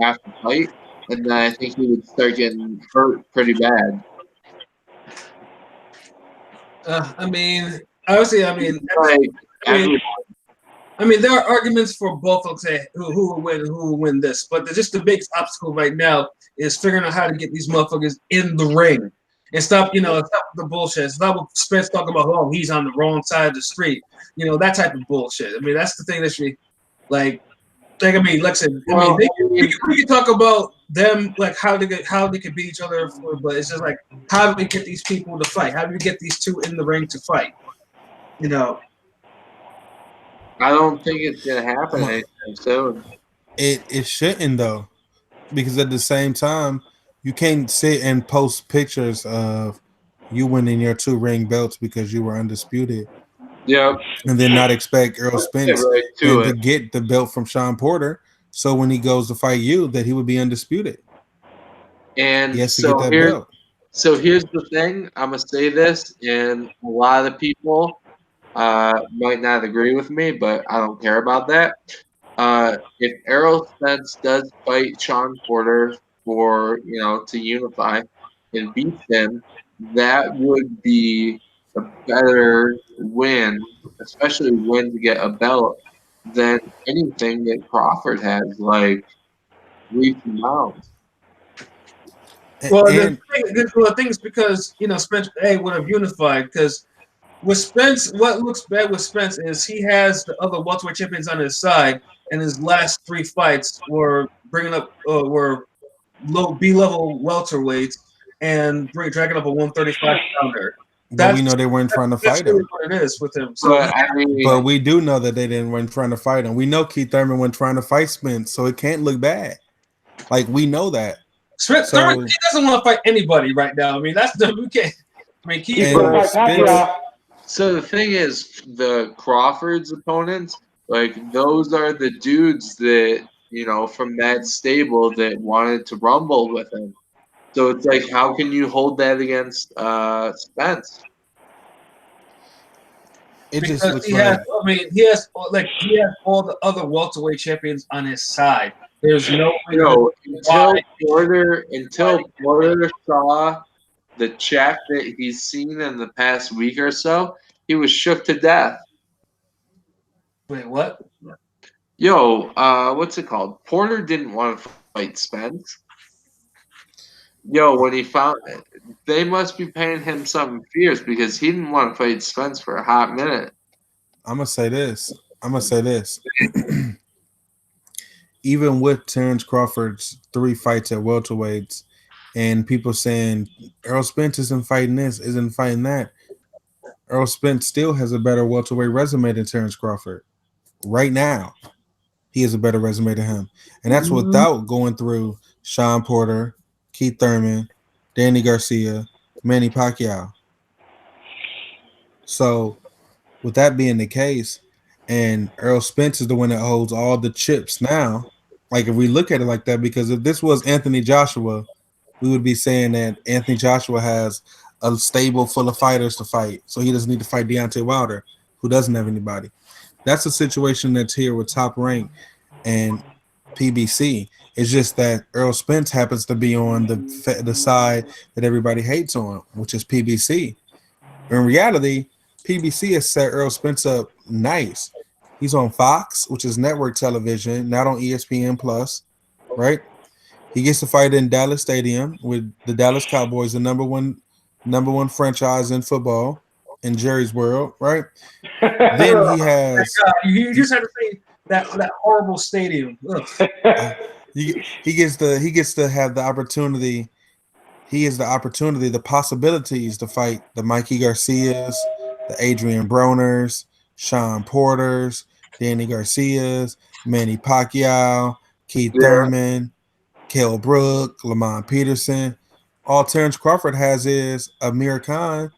half the fight, and then I think he would start getting hurt pretty bad. Obviously, there are arguments for both. Let's say who will win this, but just the biggest obstacle right now is figuring out how to get these motherfuckers in the ring and stop the bullshit. Stop with Spence talking about he's on the wrong side of the street, that type of bullshit. I mean, that's the thing that should be like I said, we can talk about them like how they could beat each other, but it's just like how do we get these people to fight? How do we get these two in the ring to fight? I don't think it's gonna happen anytime soon. It shouldn't though, because at the same time you can't sit and post pictures of you winning your 2 ring belts because you were undisputed. Yeah, and then not expect Errol Spence to get the belt from Sean Porter. So when he goes to fight you, that he would be undisputed. And he has to get that belt. So here's the thing. I'm gonna say this, and a lot of the people might not agree with me, but I don't care about that. If Errol Spence does fight Sean Porter for to unify and beat him, that would be a better win, especially win to get a belt, than anything that Crawford has, like leaps and bounds. Well, the thing is because Spence would have unified, because with Spence, what looks bad with Spence is he has the other welterweight champions on his side, and his last 3 fights were bringing up were low B-level welterweights and dragging up a 135 pounder. But we know they weren't trying to fight him. Really what it is with him. So, but we do know that they weren't trying to fight him. We know Keith Thurman wasn't trying to fight Spence, so it can't look bad. Like, we know that. Spence, Thurman, he doesn't want to fight anybody right now. I mean, that's the we can't. I mean, Keith. So the thing is, the Crawford's opponents, like those are the dudes that from that stable that wanted to rumble with him. So it's like, how can you hold that against Spence? It just Because looks he has, like I mean, he has all the other welterweight champions on his side. There's no reason why. Until Porter saw the check that he's seen in the past week or so, he was shook to death. Wait, what? Yo, what's it called? Porter didn't want to fight Spence. Yo, when he found they must be paying him something fierce because he didn't want to fight Spence for a hot minute. I'm gonna say this. I'm gonna say this. Even with Terrence Crawford's 3 fights at welterweights, and people saying Errol Spence isn't fighting this, isn't fighting that, Errol Spence still has a better welterweight resume than Terrence Crawford. Right now, he has a better resume than him, and that's without going through Sean Porter, Keith Thurman, Danny Garcia, Manny Pacquiao. So, with that being the case, and Earl Spence is the one that holds all the chips now. Like if we look at it like that, because if this was Anthony Joshua, we would be saying that Anthony Joshua has a stable full of fighters to fight, so he doesn't need to fight Deontay Wilder, who doesn't have anybody. That's a situation that's here with Top Rank and PBC. It's just that Earl Spence happens to be on the side that everybody hates on, which is PBC. In reality, PBC has set Earl Spence up nice. He's on Fox, which is network television, not on ESPN Plus, right? He gets to fight in Dallas Stadium with the Dallas Cowboys, the number one franchise in football in Jerry's world, right? Then he has You just have to say that horrible stadium. he gets to have the opportunity. He has the opportunity, the possibilities to fight the Mikey Garcias, the Adrian Broners, Sean Porters, Danny Garcias, Manny Pacquiao, Keith Thurman, Kell Brook, Lamont Peterson. All Terrence Crawford has is Amir Khan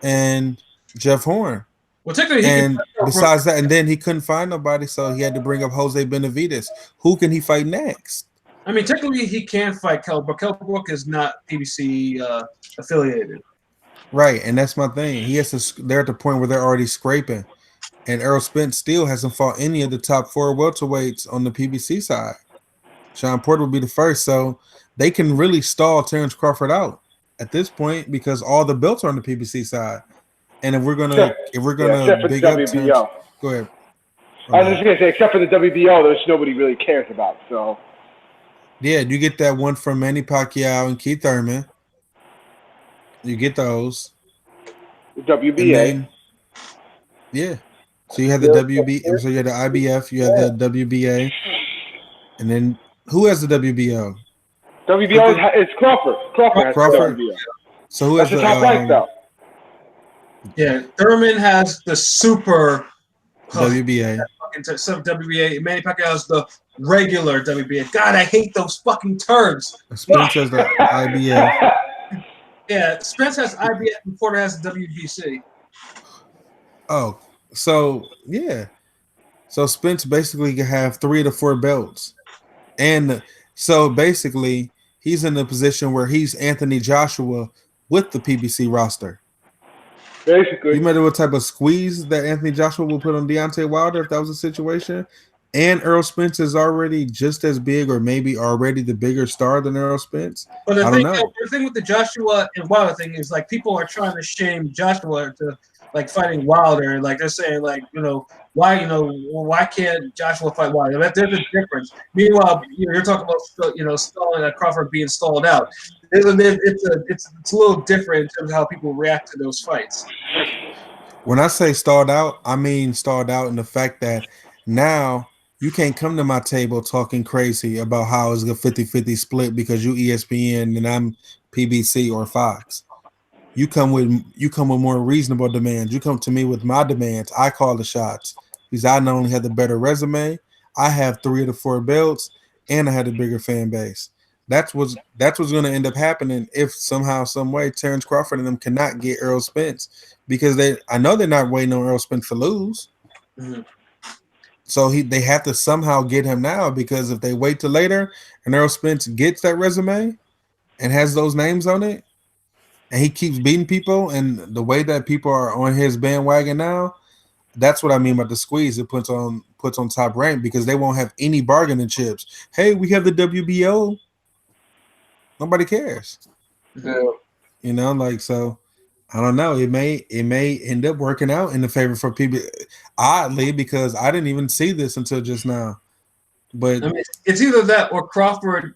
and Jeff Horn. Well, technically, And besides that, and then he couldn't find nobody, so he had to bring up Jose Benavidez. Who can he fight next? I mean, technically, he can fight Kell Brook. Kell Brook is not PBC affiliated. Right, and that's my thing. He has to. They're at the point where they're already scraping, and Errol Spence still hasn't fought any of the top 4 welterweights on the PBC side. Sean Porter will be the first, so they can really stall Terrence Crawford out at this point because all the belts are on the PBC side. And if we're gonna big up Terrence, go ahead. I was just gonna say, except for the WBO, there's nobody really cares about. So yeah, you get that one from Manny Pacquiao and Keith Thurman. You get those. The WBA. Then, yeah. So you have the WB. So you have the IBF. You have the WBA. And then who has the WBO? WBO is Crawford. Crawford. WBO. So who That's has the top rank though? Yeah, Thurman has the super WBA. Some WBA. Manny Pacquiao has the regular WBA. God, I hate those fucking terms. Spence has the IBF. Yeah, Spence has IBF and Porter has the WBC. Oh, so yeah. So Spence basically can have 3 to 4 belts. And so basically he's in a position where he's Anthony Joshua with the PBC roster. Basically. You remember what type of squeeze that Anthony Joshua will put on Deontay Wilder if that was a situation? And Earl Spence is already just as big or maybe already the bigger star than Earl Spence. But the thing with the Joshua and Wilder thing is like people are trying to shame Joshua to like fighting Wilder. Like they're saying like, why can't Joshua fight Wilder? There's a difference. Meanwhile, you're talking about stalling Crawford being stalled out. It's a little different in terms of how people react to those fights. When I say stalled out, I mean stalled out in the fact that now you can't come to my table talking crazy about how it's a 50-50 split because you ESPN and I'm PBC or Fox. You come with more reasonable demands. You come to me with my demands. I call the shots because I not only have the better resume, I have 3 to 4 belts, and I had a bigger fan base. That's what's going to end up happening if somehow, some way, Terrence Crawford and them cannot get Earl Spence because I know they're not waiting on Earl Spence to lose. Mm-hmm. So they have to somehow get him now, because if they wait till later and Errol Spence gets that resume and has those names on it, and he keeps beating people, and the way that people are on his bandwagon now, that's what I mean by the squeeze. It puts on Top Rank, because they won't have any bargaining chips. Hey, we have the WBO. Nobody cares. Yeah. You know, like, so I don't know. It may end up working out in the favor for people. Oddly, because I didn't even see this until just now. But I mean, it's either that or Crawford,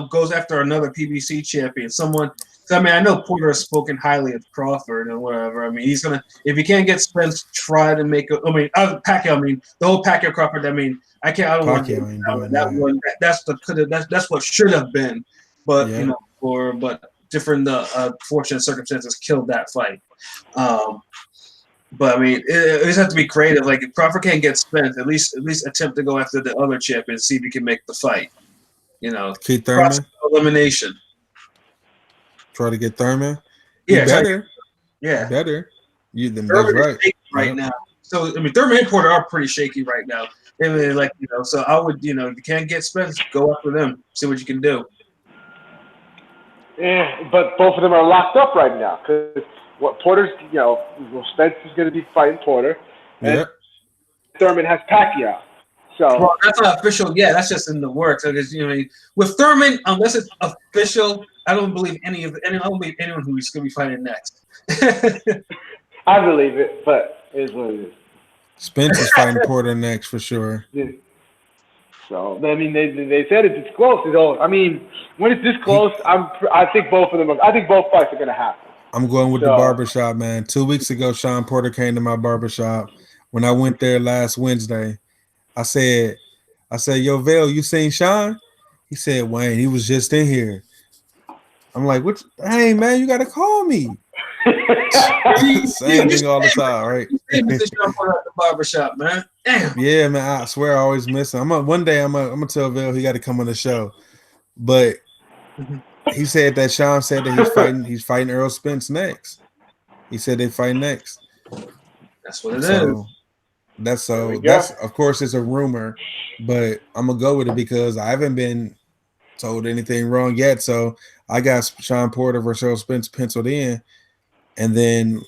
goes after another PBC champion. Someone. I mean, I know Porter has spoken highly of Crawford and whatever. I mean, he's gonna, if he can't get Spence, try to make. Pacquiao. I mean, the whole Pacquiao Crawford. I mean, I can't. I don't want to Pacquiao ain't doing that one. That's what should have been, but Yeah. but different fortunate circumstances killed that fight. But I mean, it just have to be creative. Like if Crawford can't get Spence, at least attempt to go after the other champion, see if he can make the fight. Keith Thurman, elimination. try to get Thurman. He Yeah, better. Yeah, Better. That's Thurman is right. shaky right now. So I mean, Thurman and Porter are pretty shaky right now. I mean, so I would, if you can't get Spence, go after them, see what you can do. Yeah, but both of them are locked up right now because Porter's, Spence is going to be fighting Porter, and Yep. Thurman has Pacquiao. So Well, that's not official. Yeah, that's just in the works. Because with Thurman, unless it's official, I don't believe I don't believe anyone who he's going to be fighting next. I believe it, but it is what it is. Spence is fighting Porter next for sure. Yeah. So I mean, they said it's close. I mean, when it's this close, I think both of them. I think both fights are going to happen. I'm going with the barbershop, man. 2 weeks ago, Sean Porter came to my barbershop. When I went there last Wednesday, I said, yo, Vale, you seen Sean? He said, Wayne, he was just in here. I'm like, what? Hey, man, you got to call me. Same thing all the time, right? Sean Porter at the barbershop, man. Damn. Yeah, man, I swear I always miss him. One day I'm gonna tell Vale he got to come on the show. But he said that Sean said that he's fighting Errol Spence next. He said they fight next. That's what it is. That's of course it's a rumor, but I'm gonna go with it because I haven't been told anything wrong yet. So I got Sean Porter versus Errol Spence penciled in, and then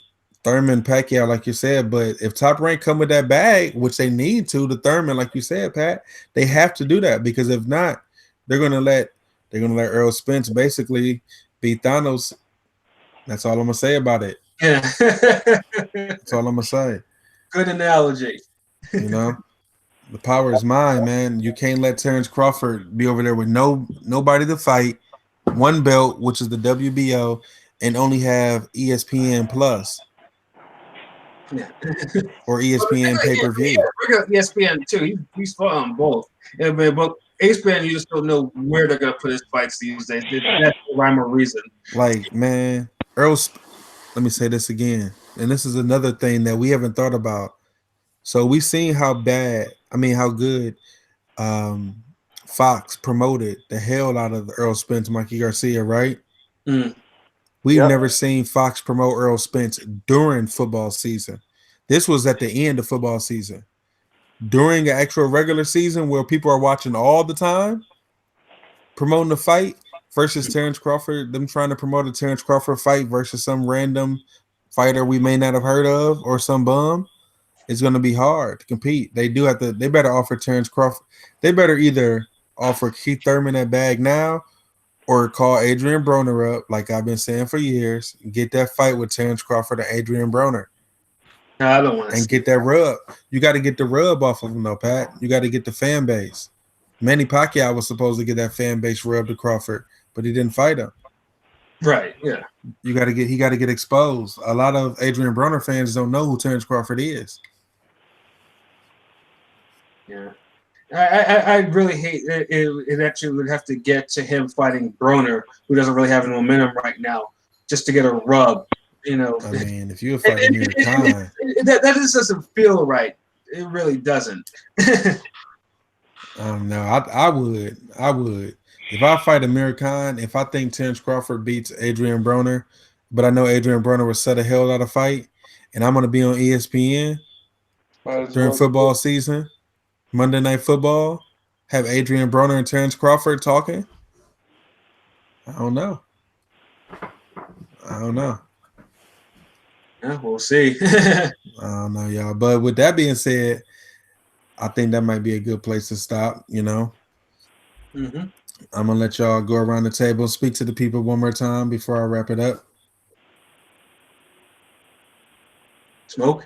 Thurman Pacquiao, like you said. But if Top Rank come with that bag, which they need to, the Thurman, like you said, Pat, they have to do that because if not, they're gonna let Errol Spence basically beat Thanos. That's all I'm gonna say about it. Yeah. That's all I'm gonna say. Good analogy. The power is mine, man. You can't let Terrence Crawford be over there with nobody to fight, one belt, which is the WBO, and only have ESPN Plus. Yeah. Or ESPN pay-per-view. Yeah, ESPN too. He's fought on both. Yeah, but ESPN, you just don't know where they're gonna put his fights these days. That's the rhyme or reason. Like, man, let me say this again, and this is another thing that we haven't thought about. So we've seen how good Fox promoted the hell out of Errol Spence, Mikey Garcia, right? Mm. We've never seen Fox promote Errol Spence during football season. This was at the end of football season. During an actual regular season where people are watching all the time, promoting the fight versus Terrence Crawford, them trying to promote a Terrence Crawford fight versus some random fighter we may not have heard of or some bum, it's going to be hard to compete. They better offer Terrence Crawford. They better either offer Keith Thurman that bag now or call Adrian Broner up, like I've been saying for years, and get that fight with Terrence Crawford and Adrian Broner. No, I don't want to. And get that rub. You got to get the rub off of him, though, Pat. You got to get the fan base. Manny Pacquiao was supposed to get that fan base rub to Crawford, but he didn't fight him. Right, yeah. He got to get exposed. A lot of Adrian Broner fans don't know who Terrence Crawford is. Yeah. I really hate it. It actually would have to get to him fighting Broner, who doesn't really have any momentum right now, just to get a rub. I mean, if you're fighting Amir Khan, that just doesn't feel right. It really doesn't. I don't know. I would. If I fight Amir Khan, if I think Terrence Crawford beats Adrian Broner, but I know Adrian Broner will set a hell out of fight, and I'm going to be on ESPN during football season, Monday Night Football. Have Adrian Broner and Terrence Crawford talking. I don't know. Yeah, we'll see. I don't know, y'all. But with that being said, I think that might be a good place to stop. Mm-hmm. I'm gonna let y'all go around the table and speak to the people one more time before I wrap it up. Smoke.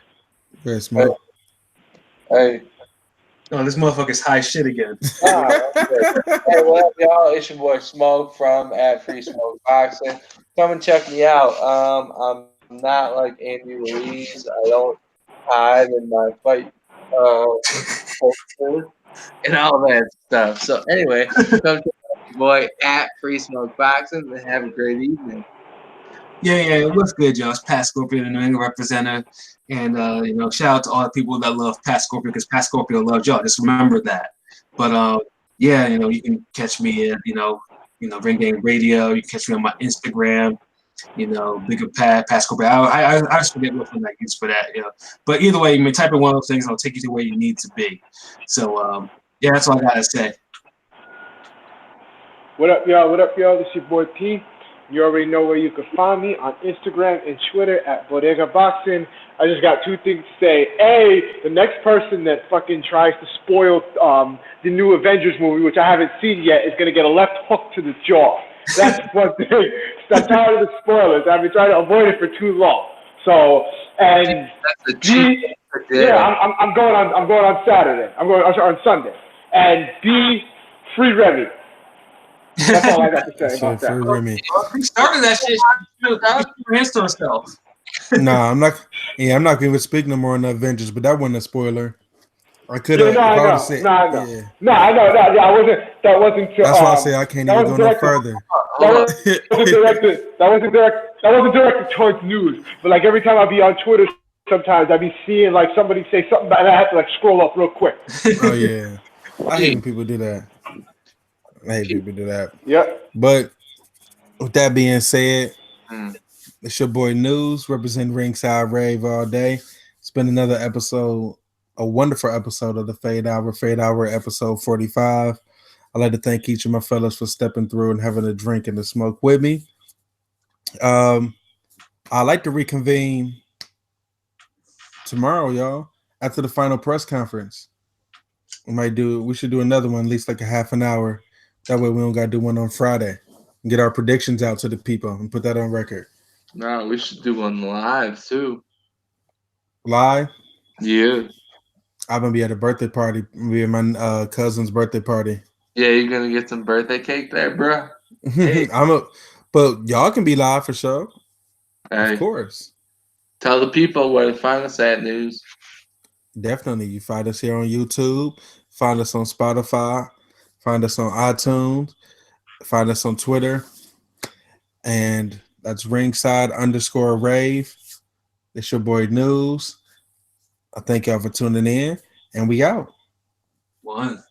Good smoke. Hey. Oh, this motherfucker's high shit again. Hey, what up, y'all? It's your boy Smoke from at Free Smoke Boxing. Come and check me out. I'm not like Andy Ruiz. I don't hide in my fight posters and all that stuff. So anyway, come check out your boy at Free Smoke Boxing and have a great evening. Yeah. What's good, y'all? It's Pat Scorpio, the New England representative. And, shout out to all the people that love Pat Scorpio because Pat Scorpio loves y'all. Just remember that. But, you can catch me at, Ring Game Radio. You can catch me on my Instagram, Bigger Pat Scorpio. I just forget what one I use for that, But either way, you may type in one of those things, and I'll take you to where you need to be. So, that's all I got to say. What up, y'all? This is your boy P. You already know where you can find me on Instagram and Twitter at Bodega Boxing. I just got two things to say. A, the next person that fucking tries to spoil the new Avengers movie, which I haven't seen yet, is going to get a left hook to the jaw. That's one thing. I'm tired of the spoilers. I've been trying to avoid it for too long. So, and B, I'm going on Saturday. I'm going on Sunday. And B, free Remy. That's all I got to say about that. He started that shit. He hands to himself. Nah, I'm not. Yeah, I'm not going to speak no more on the Avengers, but that wasn't a spoiler. I could have. I know. I wasn't. That wasn't. That's why I say I can't even go no further. That wasn't directed towards news. But like every time I be on Twitter, sometimes I be seeing like somebody say something, and I have to like scroll up real quick. Oh yeah, I hate when people do that. Yep. But with that being said, it's your boy News representing Ringside Rave all day. It's been another episode, a wonderful episode of the Fade Hour episode 45. I'd like to thank each of my fellas for stepping through and having a drink and a smoke with me. I'd like to reconvene tomorrow, y'all, after the final press conference. We should do another one, at least like a half an hour. That way we don't got to do one on Friday. And get our predictions out to the people and put that on record. No, we should do one live too. Live? Yeah. I'm gonna be at a birthday party. Be at my cousin's birthday party. Yeah, you're gonna get some birthday cake there, bro. Hey. But y'all can be live for sure. Hey. Of course. Tell the people where to find us at, News. Definitely. You find us here on YouTube. Find us on Spotify. Find us on iTunes. Find us on Twitter. And that's Ringside_Rave. It's your boy News. I thank y'all for tuning in. And we out. One.